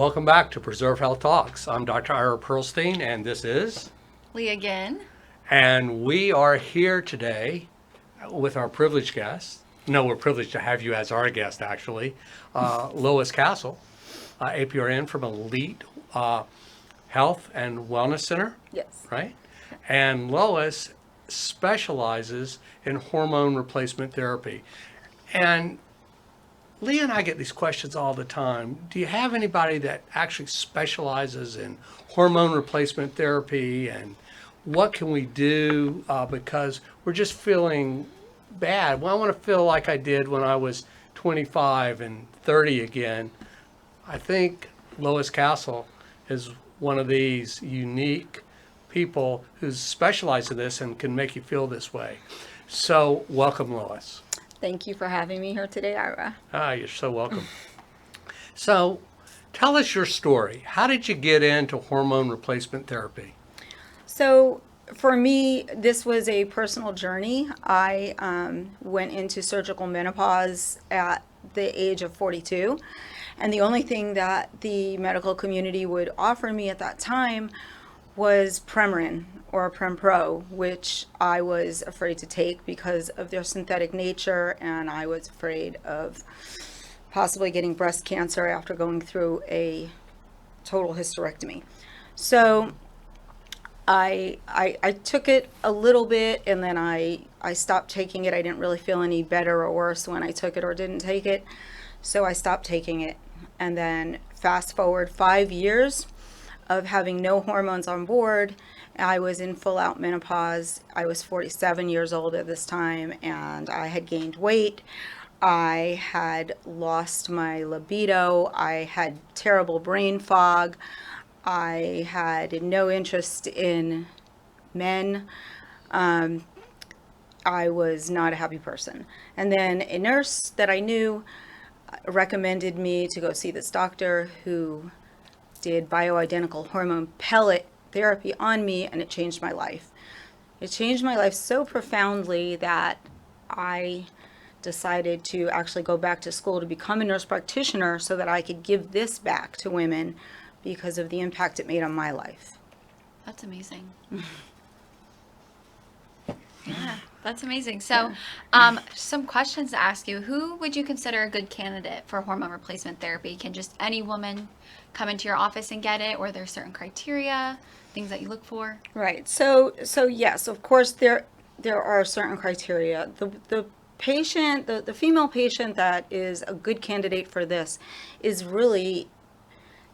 Welcome back to Preserve Health Talks. I'm Dr. Ira Pearlstine, and this is Leah Ginn. And we are here today with our privileged guest. No, we're privileged to have you as our guest, actually. Lois Cassle, APRN from Elite Health and Wellness Center. Yes. Right? And Lois specializes in hormone replacement therapy. And Leah and I get these questions all the time. Do you have anybody that actually specializes in hormone replacement therapy, and what can we do because we're just feeling bad? Well, I want to feel like I did when I was 25 and 30 again. I think Lois Cassle is one of these unique people who's specialized in this and can make you feel this way. So welcome, Lois. Thank you for having me here today, Ira. You're so welcome. So tell us your story. How did you get into hormone replacement therapy? So for me, this was a personal journey. I went into surgical menopause at the age of 42. And the only thing that the medical community would offer me at that time was Premarin or Prempro, which I was afraid to take because of their synthetic nature, and I was afraid of possibly getting breast cancer after going through a total hysterectomy. So I took it a little bit, and then I stopped taking it. I didn't really feel any better or worse when I took it or didn't take it, so I stopped taking it. And then fast forward 5 years of having no hormones on board, I was in full out menopause. I was 47 years old at this time, and I had gained weight. I had lost my libido. I had terrible brain fog. I had no interest in men. I was not a happy person. And then a nurse that I knew recommended me to go see this doctor who did bioidentical hormone pellet therapy on me, and it changed my life. It changed my life so profoundly that I decided to actually go back to school to become a nurse practitioner so that I could give this back to women because of the impact it made on my life. That's amazing. Yeah, that's amazing. So, some questions to ask you. Who would you consider a good candidate for hormone replacement therapy? Can just any woman come into your office and get it, or are there certain criteria, things that you look for? Right. So yes, of course there are certain criteria. The patient, the female patient that is a good candidate for this is really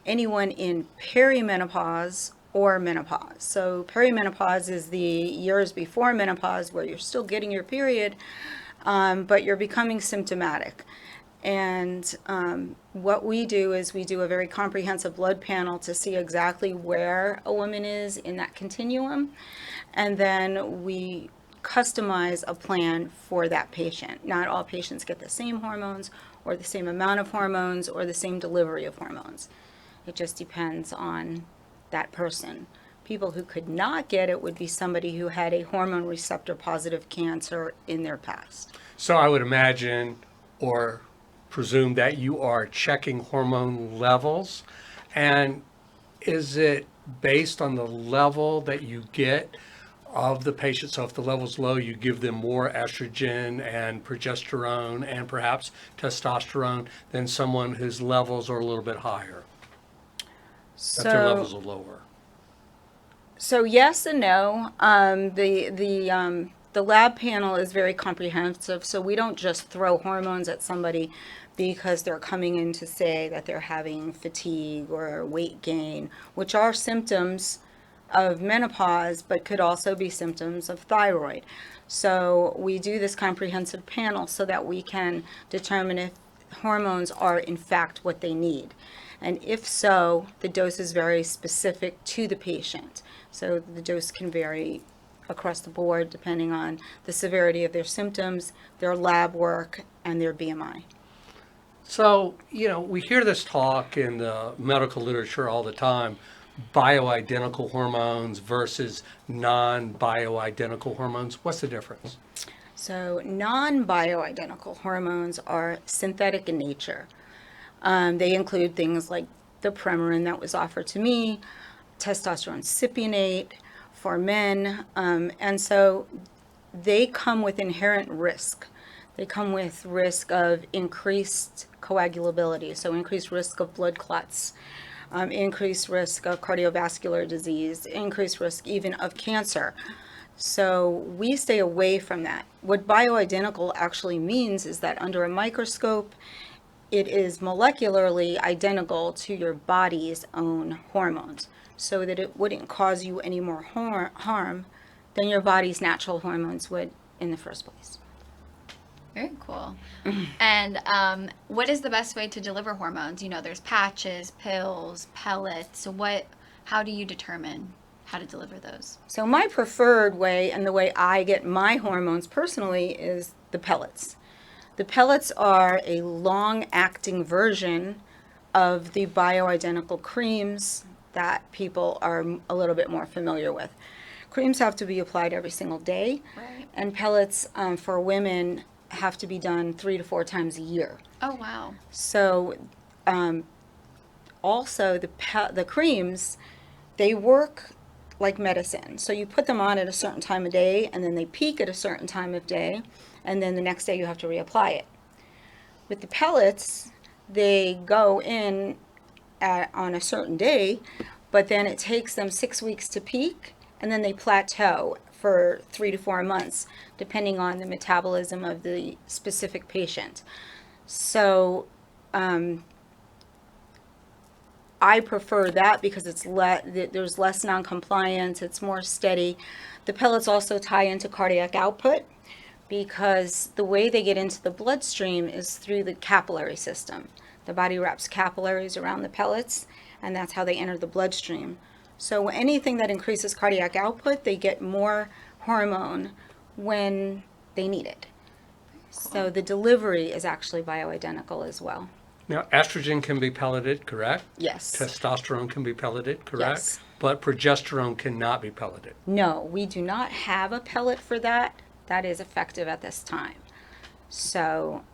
anyone in perimenopause or menopause. So perimenopause is the years before menopause where you're still getting your period, but you're becoming symptomatic. And what we do is we do a very comprehensive blood panel to see exactly where a woman is in that continuum. And then we customize a plan for that patient. Not all patients get the same hormones or the same amount of hormones or the same delivery of hormones. It just depends on that person. People who could not get it would be somebody who had a hormone receptor positive cancer in their past. So I would imagine or presume that you are checking hormone levels. And is it based on the level that you get of the patient? So if the level's low, you give them more estrogen and progesterone and perhaps testosterone than someone whose levels are a little bit higher. That their levels are lower. So yes and no. The lab panel is very comprehensive, so we don't just throw hormones at somebody because they're coming in to say that they're having fatigue or weight gain, which are symptoms of menopause, but could also be symptoms of thyroid. So we do this comprehensive panel so that we can determine if hormones are in fact what they need. And if so, the dose is very specific to the patient. So the dose can vary across the board depending on the severity of their symptoms, their lab work, and their BMI. So, we hear this talk in the medical literature all the time, bioidentical hormones versus non-bioidentical hormones. What's the difference? So non-bioidentical hormones are synthetic in nature. They include things like the Premarin that was offered to me, testosterone cypionate for men, and so they come with inherent risk. They come with risk of increased coagulability, so increased risk of blood clots, increased risk of cardiovascular disease, increased risk even of cancer. So we stay away from that. What bioidentical actually means is that under a microscope, it is molecularly identical to your body's own hormones, so that it wouldn't cause you any more harm than your body's natural hormones would in the first place. Very cool. And what is the best way to deliver hormones? You know, there's patches, pills, pellets. How do you determine how to deliver those? So my preferred way, and the way I get my hormones personally, is the pellets. The pellets are a long-acting version of the bioidentical creams that people are a little bit more familiar with. Creams have to be applied every single day, Right. and pellets for women have to be done 3 to 4 times a year. Oh, wow. So also the creams, they work like medicine. So you put them on at a certain time of day, and then they peak at a certain time of day, and then the next day you have to reapply it. With the pellets, they go in on a certain day, but then it takes them 6 weeks to peak, and then they plateau for 3 to 4 months, depending on the metabolism of the specific patient. So I prefer that because there's less non-compliance, it's more steady. The pellets also tie into cardiac output because the way they get into the bloodstream is through the capillary system. The body wraps capillaries around the pellets, and that's how they enter the bloodstream. So anything that increases cardiac output, they get more hormone when they need it. So the delivery is actually bioidentical as well. Now, estrogen can be pelleted, correct? Yes. Testosterone can be pelleted, correct? Yes. But progesterone cannot be pelleted. No, we do not have a pellet for that. That is effective at this time. So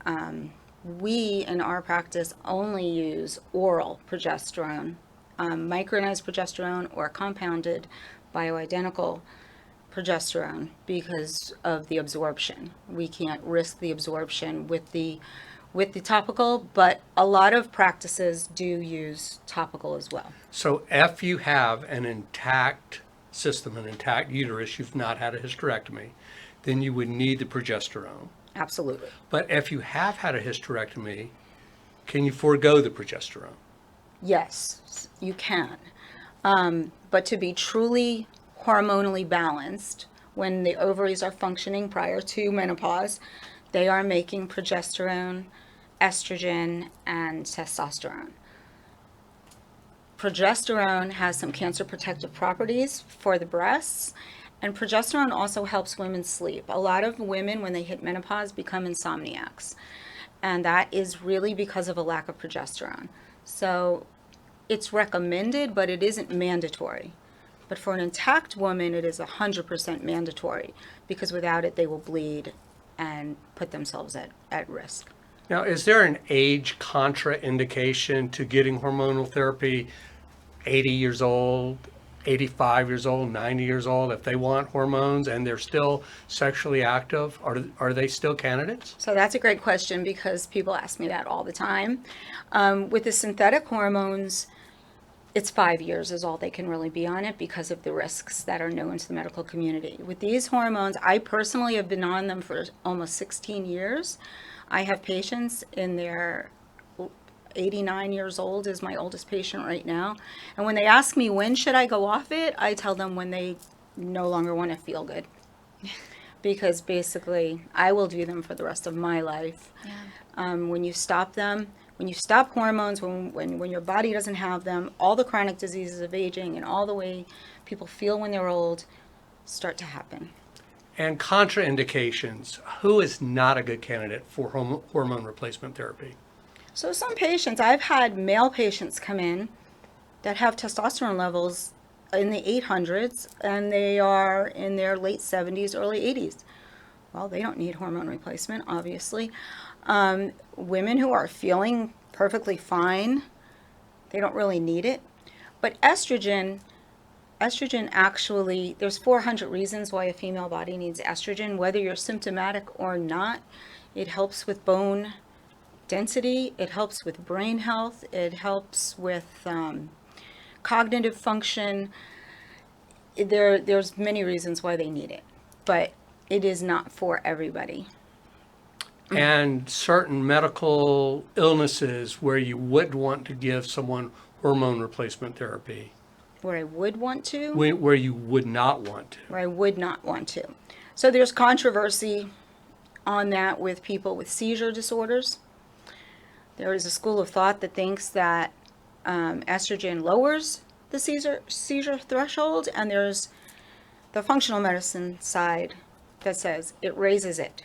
we, in our practice, only use oral progesterone, micronized progesterone or compounded bioidentical progesterone because of the absorption. We can't risk the absorption with the topical, but a lot of practices do use topical as well. So if you have an intact system, an intact uterus, you've not had a hysterectomy, then you would need the progesterone. Absolutely. But if you have had a hysterectomy, can you forego the progesterone? Yes, you can. But to be truly hormonally balanced, when the ovaries are functioning prior to menopause, they are making progesterone, estrogen, and testosterone. Progesterone has some cancer protective properties for the breasts, and progesterone also helps women sleep. A lot of women, when they hit menopause, become insomniacs, and that is really because of a lack of progesterone. So it's recommended, but it isn't mandatory. But for an intact woman, it is 100% mandatory because without it, they will bleed and put themselves at risk. Now, is there an age contraindication to getting hormonal therapy 80 years old, 85 years old, 90 years old? If they want hormones and they're still sexually active, are they still candidates? So that's a great question because people ask me that all the time. With the synthetic hormones, it's 5 years is all they can really be on it because of the risks that are known to the medical community. With these hormones, I personally have been on them for almost 16 years. I have patients in their 89 years old is my oldest patient right now. And when they ask me when should I go off it, I tell them when they no longer want to feel good. Because basically, I will do them for the rest of my life. Yeah. When you stop them, when you stop hormones, when your body doesn't have them, all the chronic diseases of aging and all the way people feel when they're old start to happen. And contraindications, who is not a good candidate for hormone replacement therapy? So some patients, I've had male patients come in that have testosterone levels in the 800s and they are in their late 70s, early 80s. Well, they don't need hormone replacement, obviously. Women who are feeling perfectly fine, They don't really need it. But estrogen actually, there's 400 reasons why a female body needs estrogen, whether you're symptomatic or not. It helps with bone density, it helps with brain health, it helps with cognitive function. There's many reasons why they need it, but it is not for everybody. And certain medical illnesses where you would want to give someone hormone replacement therapy, Where I would want to, where you would not want to. where I would not want to. So there's controversy on that with people with seizure disorders. There is a school of thought that thinks that estrogen lowers the seizure threshold, and there's the functional medicine side that says it raises it.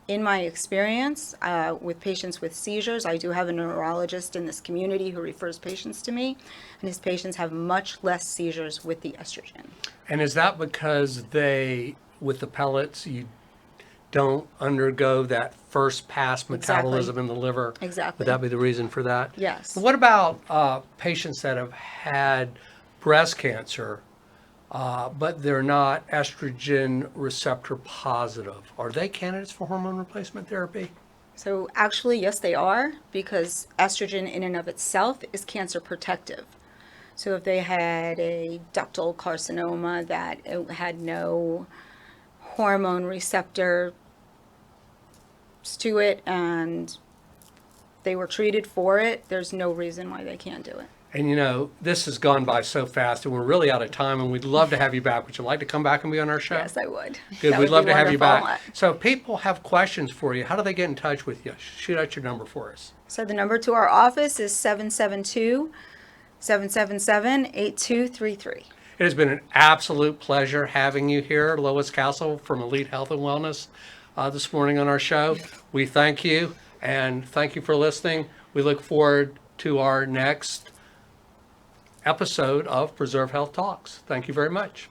In my experience with patients with seizures, I do have a neurologist in this community who refers patients to me, and his patients have much less seizures with the estrogen. And is that because with the pellets, you don't undergo that first pass metabolism in the liver? Exactly. Would that be the reason for that? Yes. What about patients that have had breast cancer, but they're not estrogen receptor positive? Are they candidates for hormone replacement therapy? So actually, yes, they are, because estrogen in and of itself is cancer protective. So if they had a ductal carcinoma that it had no hormone receptor to it and they were treated for it, there's no reason why they can't do it. And this has gone by so fast and we're really out of time, and we'd love to have you back. Would you like to come back and be on our show? Yes, I would. Good, That we'd would love be to have you wonderful. back. So if people have questions for you, how do they get in touch with you? Shoot out your number for us. So the number to our office is 772-777-8233. It has been an absolute pleasure having you here, Lois Cassle from Elite Health and Wellness, this morning on our show. We thank you, and thank you for listening. We look forward to our next episode of Preserve Health Talks. Thank you very much.